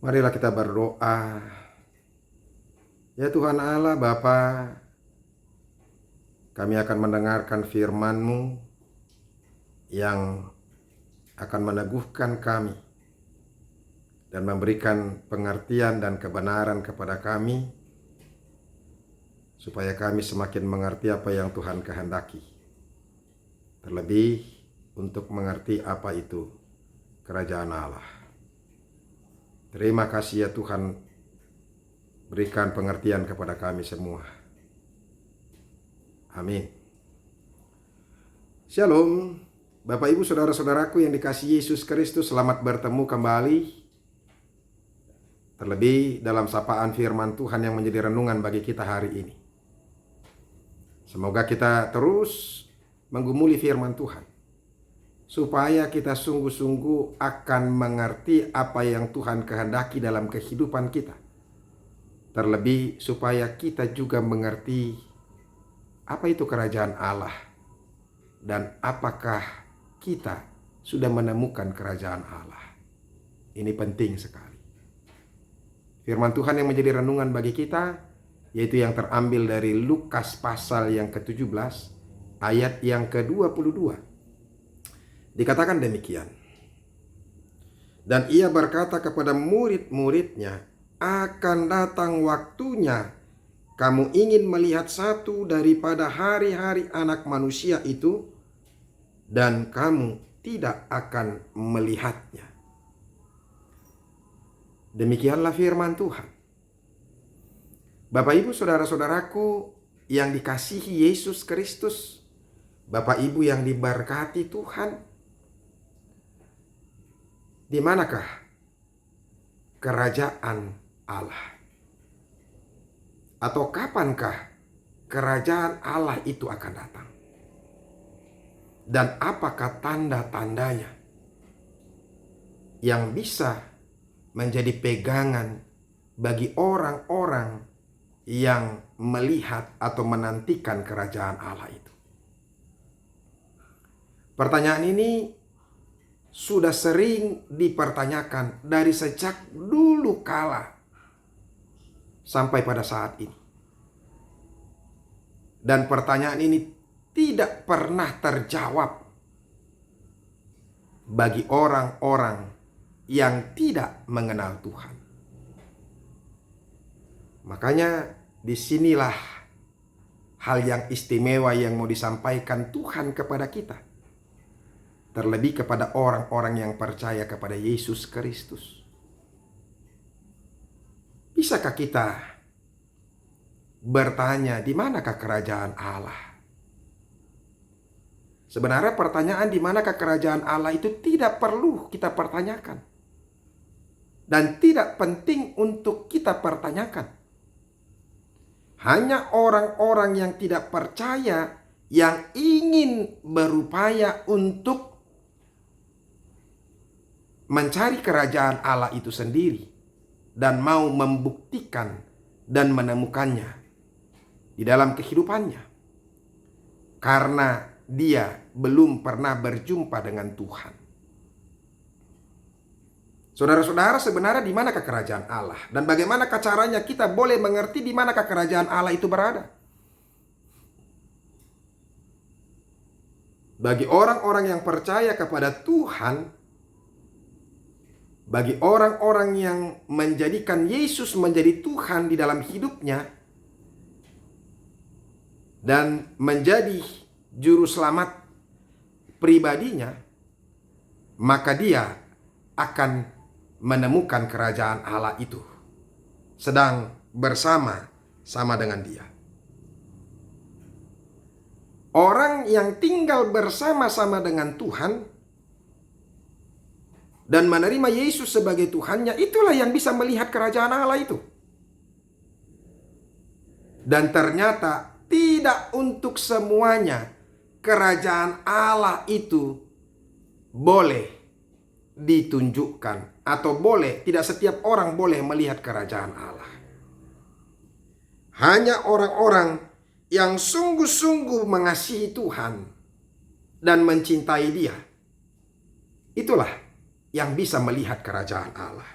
Marilah kita berdoa. Ya Tuhan Allah Bapa, kami akan mendengarkan firman-Mu yang akan meneguhkan kami dan memberikan pengertian dan kebenaran kepada kami, supaya kami semakin mengerti apa yang Tuhan kehendaki. Terlebih untuk mengerti apa itu kerajaan Allah. Terima kasih ya Tuhan, berikan pengertian kepada kami semua. Amin. Shalom, Bapak Ibu Saudara-saudaraku yang dikasihi Yesus Kristus, selamat bertemu kembali. Terlebih dalam sapaan firman Tuhan yang menjadi renungan bagi kita hari ini. Semoga kita terus menggumuli firman Tuhan, supaya kita sungguh-sungguh akan mengerti apa yang Tuhan kehendaki dalam kehidupan kita. Terlebih supaya kita juga mengerti apa itu kerajaan Allah dan apakah kita sudah menemukan kerajaan Allah. Ini penting sekali. Firman Tuhan yang menjadi renungan bagi kita, yaitu yang terambil dari Lukas pasal yang ke-17 ayat yang ke-22. Dikatakan demikian. Dan ia berkata kepada murid-muridnya, akan datang waktunya kamu ingin melihat satu daripada hari-hari anak manusia itu, dan kamu tidak akan melihatnya. Demikianlah firman Tuhan. Bapak Ibu Saudara-saudaraku yang dikasihi Yesus Kristus, Bapak Ibu yang diberkati Tuhan, di manakah kerajaan Allah? Atau kapankah kerajaan Allah itu akan datang? Dan apakah tanda-tandanya yang bisa menjadi pegangan bagi orang-orang yang melihat atau menantikan kerajaan Allah itu? Pertanyaan ini sudah sering dipertanyakan dari sejak dulu kala sampai pada saat ini. Dan pertanyaan ini tidak pernah terjawab bagi orang-orang yang tidak mengenal Tuhan. Makanya disinilah hal yang istimewa yang mau disampaikan Tuhan kepada kita. Terlebih kepada orang-orang yang percaya kepada Yesus Kristus. Bisakah kita bertanya, di manakah kerajaan Allah? Sebenarnya pertanyaan di manakah kerajaan Allah itu tidak perlu kita pertanyakan. Dan tidak penting untuk kita pertanyakan. Hanya orang-orang yang tidak percaya yang ingin berupaya untuk mencari kerajaan Allah itu sendiri dan mau membuktikan dan menemukannya di dalam kehidupannya, karena dia belum pernah berjumpa dengan Tuhan. Saudara-saudara, sebenarnya di manakah kerajaan Allah dan bagaimanakah caranya kita boleh mengerti di manakah kerajaan Allah itu berada? Bagi orang-orang yang percaya kepada Tuhan, bagi orang-orang yang menjadikan Yesus menjadi Tuhan di dalam hidupnya dan menjadi juru selamat pribadinya, maka dia akan menemukan kerajaan Allah itu sedang bersama-sama dengan dia. Orang yang tinggal bersama-sama dengan Tuhan dan menerima Yesus sebagai Tuhannya, itulah yang bisa melihat kerajaan Allah itu. Dan ternyata tidak untuk semuanya kerajaan Allah itu boleh ditunjukkan, atau tidak setiap orang boleh melihat kerajaan Allah. Hanya orang-orang yang sungguh-sungguh mengasihi Tuhan dan mencintai Dia, itulah yang bisa melihat kerajaan Allah.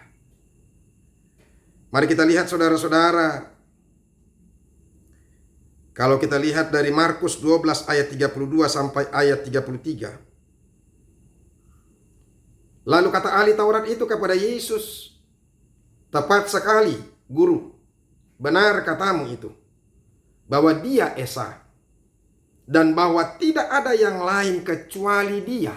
Mari kita lihat saudara-saudara. Kalau kita lihat dari Markus 12 ayat 32 sampai ayat 33. Lalu kata ahli Taurat itu kepada Yesus, "Tepat sekali, Guru. Benar katamu itu, bahwa Dia Esa, dan bahwa tidak ada yang lain kecuali Dia.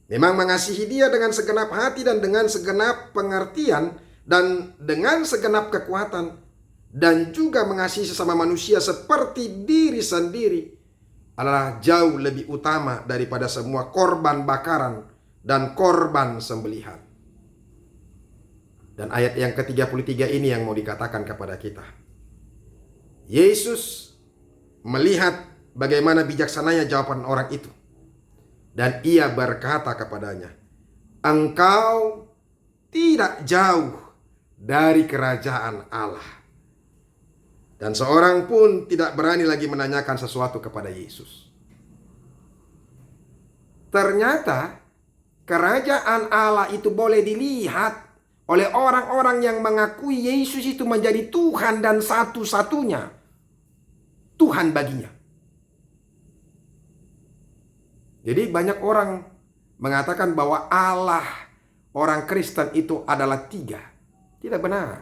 Memang mengasihi Dia dengan segenap hati dan dengan segenap pengertian dan dengan segenap kekuatan, dan juga mengasihi sesama manusia seperti diri sendiri adalah jauh lebih utama daripada semua korban bakaran dan korban sembelihan." Dan ayat yang ke-33 ini yang mau dikatakan kepada kita. Yesus melihat bagaimana bijaksananya jawaban orang itu. Dan ia berkata kepadanya, "Engkau tidak jauh dari kerajaan Allah." Dan seorang pun tidak berani lagi menanyakan sesuatu kepada Yesus. Ternyata kerajaan Allah itu boleh dilihat oleh orang-orang yang mengakui Yesus itu menjadi Tuhan dan satu-satunya Tuhan baginya. Jadi banyak orang mengatakan bahwa Allah orang Kristen itu adalah 3. Tidak benar.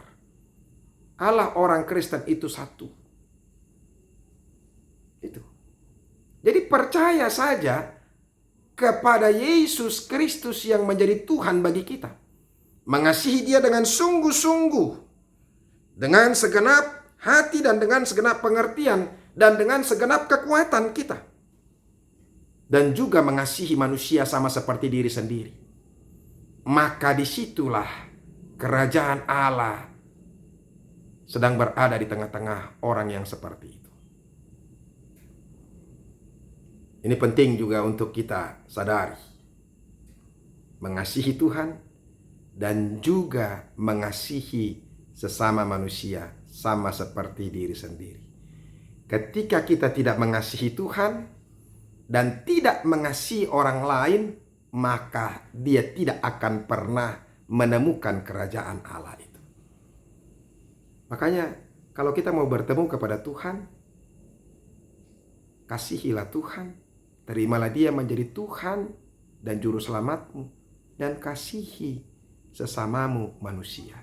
Allah orang Kristen itu 1. Itu. Jadi percaya saja kepada Yesus Kristus yang menjadi Tuhan bagi kita. Mengasihi Dia dengan sungguh-sungguh, dengan segenap hati dan dengan segenap pengertian dan dengan segenap kekuatan kita. Dan juga mengasihi manusia sama seperti diri sendiri. Maka disitulah kerajaan Allah sedang berada di tengah-tengah orang yang seperti itu. Ini penting juga untuk kita sadari. Mengasihi Tuhan dan juga mengasihi sesama manusia sama seperti diri sendiri. Ketika kita tidak mengasihi Tuhan dan tidak mengasihi orang lain, maka dia tidak akan pernah menemukan kerajaan Allah itu. Makanya kalau kita mau bertemu kepada Tuhan, kasihilah Tuhan, terimalah Dia menjadi Tuhan dan juru selamatmu, dan kasihi sesamamu manusia.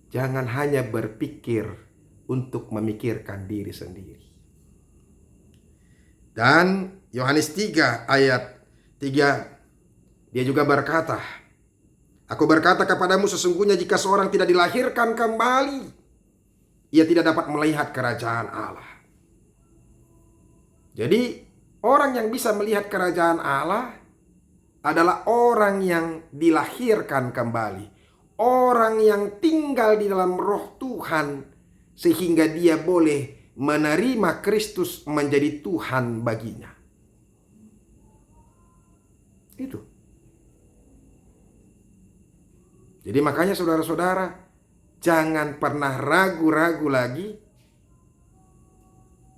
Jangan hanya berpikir untuk memikirkan diri sendiri. Dan Yohanes 3 ayat 3, dia juga berkata, "Aku berkata kepadamu, sesungguhnya jika seorang tidak dilahirkan kembali, ia tidak dapat melihat kerajaan Allah." Jadi orang yang bisa melihat kerajaan Allah adalah orang yang dilahirkan kembali. Orang yang tinggal di dalam roh Tuhan sehingga dia boleh menerima Kristus menjadi Tuhan baginya. Itu. Jadi makanya saudara-saudara, jangan pernah ragu-ragu lagi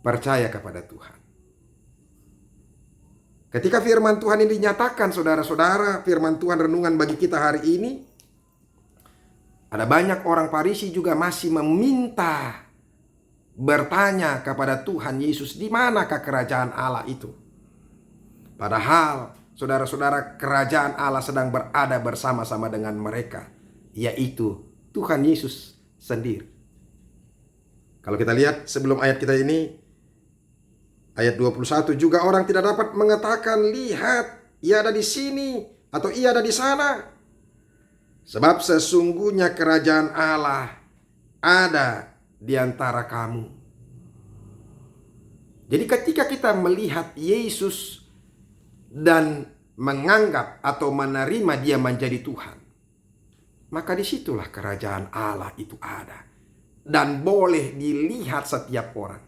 percaya kepada Tuhan. Ketika firman Tuhan ini dinyatakan, saudara-saudara, firman Tuhan renungan bagi kita hari ini, ada banyak orang Farisi juga masih meminta, bertanya kepada Tuhan Yesus, di manakah kerajaan Allah itu? Padahal, saudara-saudara, kerajaan Allah sedang berada bersama-sama dengan mereka, yaitu Tuhan Yesus sendiri. Kalau kita lihat sebelum ayat kita ini, ayat 21 juga orang tidak dapat mengatakan, "Lihat, ia ada di sini," atau "ia ada di sana." Sebab sesungguhnya kerajaan Allah ada di antara kamu. Jadi ketika kita melihat Yesus dan menganggap atau menerima Dia menjadi Tuhan, maka disitulah kerajaan Allah itu ada dan boleh dilihat setiap orang.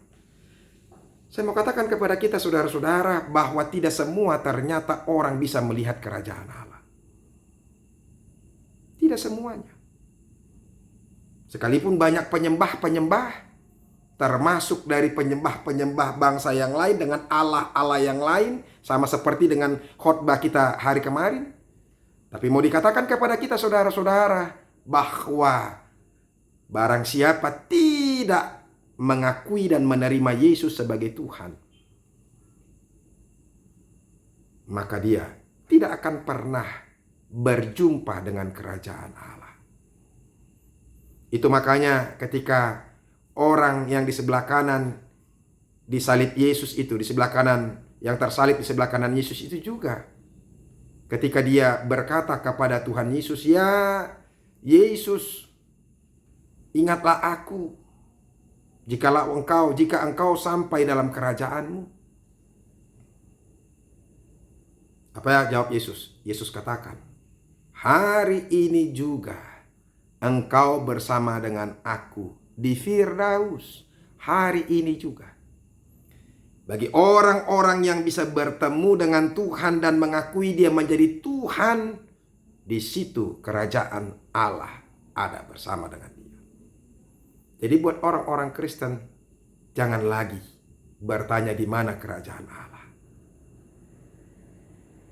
Saya mau katakan kepada kita saudara-saudara bahwa tidak semua ternyata orang bisa melihat kerajaan Allah. Tidak semuanya. Sekalipun banyak penyembah-penyembah, termasuk dari penyembah-penyembah bangsa yang lain dengan Allah-Allah yang lain, sama seperti dengan khotbah kita hari kemarin. Tapi mau dikatakan kepada kita saudara-saudara bahwa Barang siapa tidak mengakui dan menerima Yesus sebagai Tuhan, maka dia tidak akan pernah berjumpa dengan kerajaan Allah. Itu makanya ketika orang yang di sebelah kanan disalib Yesus itu, di sebelah kanan, yang tersalib di sebelah kanan Yesus itu juga, ketika dia berkata kepada Tuhan Yesus, "Ya Yesus, ingatlah aku jika engkau sampai dalam kerajaan-Mu." Apa ya jawab Yesus? Yesus katakan, "Hari ini juga engkau bersama dengan aku di Firdaus." Hari ini juga. Bagi orang-orang yang bisa bertemu dengan Tuhan dan mengakui Dia menjadi Tuhan, di situ kerajaan Allah ada bersama dengan dia. Jadi buat orang-orang Kristen, jangan lagi bertanya di mana kerajaan Allah.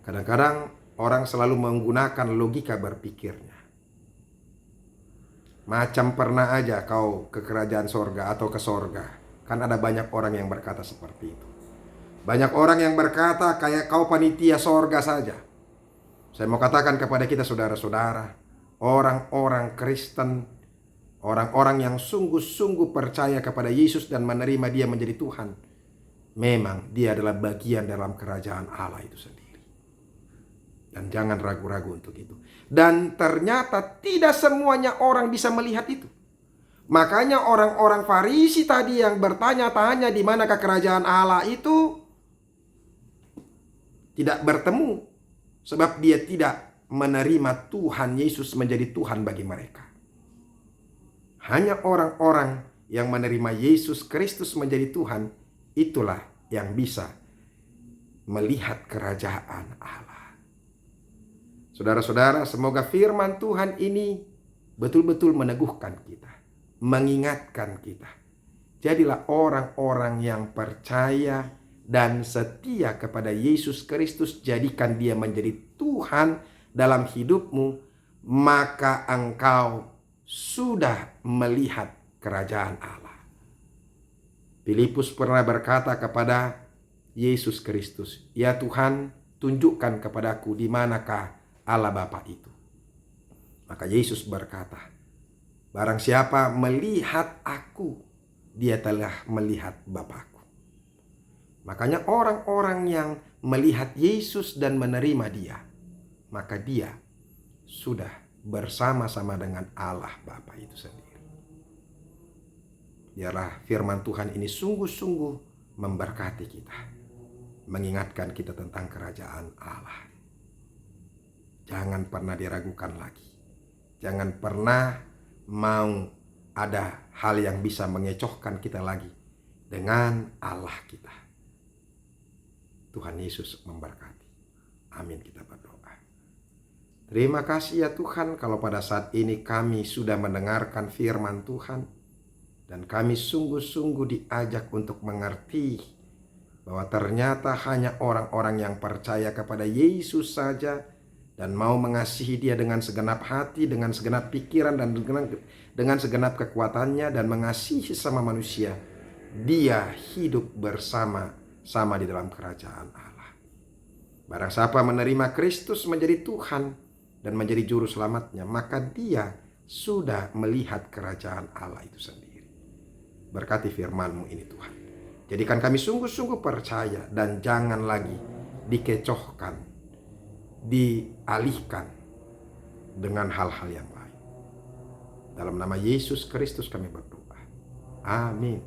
Kadang-kadang orang selalu menggunakan logika berpikirnya. Macam pernah aja kau ke kerajaan sorga atau ke sorga. Kan ada banyak orang yang berkata seperti itu. Banyak orang yang berkata kayak kau panitia sorga saja. Saya mau katakan kepada kita saudara-saudara, orang-orang Kristen, orang-orang yang sungguh-sungguh percaya kepada Yesus dan menerima Dia menjadi Tuhan, memang dia adalah bagian dalam kerajaan Allah itu sendiri. Dan jangan ragu-ragu untuk itu. Dan ternyata tidak semuanya orang bisa melihat itu. Makanya orang-orang Farisi tadi yang bertanya-tanya di manakah kerajaan Allah itu tidak bertemu. Sebab dia tidak menerima Tuhan Yesus menjadi Tuhan bagi mereka. Hanya orang-orang yang menerima Yesus Kristus menjadi Tuhan, itulah yang bisa melihat kerajaan Allah. Saudara-saudara, semoga firman Tuhan ini betul-betul meneguhkan kita, mengingatkan kita. Jadilah orang-orang yang percaya dan setia kepada Yesus Kristus. Jadikan Dia menjadi Tuhan dalam hidupmu, maka engkau sudah melihat kerajaan Allah. Filipus pernah berkata kepada Yesus Kristus, "Ya Tuhan, tunjukkan kepadaku di manakah Allah Bapa itu." Maka Yesus berkata, "Barang siapa melihat aku, dia telah melihat Bapa-Ku." Makanya orang-orang yang melihat Yesus dan menerima Dia, maka dia sudah bersama-sama dengan Allah Bapa itu sendiri. Biarlah firman Tuhan ini sungguh-sungguh memberkati kita, mengingatkan kita tentang kerajaan Allah. Jangan pernah diragukan lagi. Jangan pernah mau ada hal yang bisa mengecohkan kita lagi dengan Allah kita. Tuhan Yesus memberkati. Amin, kita berdoa. Terima kasih ya Tuhan, kalau pada saat ini kami sudah mendengarkan firman Tuhan, dan kami sungguh-sungguh diajak untuk mengerti bahwa ternyata hanya orang-orang yang percaya kepada Yesus saja dan mau mengasihi Dia dengan segenap hati, dengan segenap pikiran, dan dengan segenap kekuatannya, dan mengasihi sesama manusia, dia hidup bersama-sama di dalam kerajaan Allah. Barang siapa menerima Kristus menjadi Tuhan dan menjadi juru selamatnya, maka dia sudah melihat kerajaan Allah itu sendiri. Berkati firman-Mu ini Tuhan. Jadikan kami sungguh-sungguh percaya dan jangan lagi dikecohkan, dialihkan dengan hal-hal yang lain. Dalam nama Yesus Kristus kami berdoa. Amin.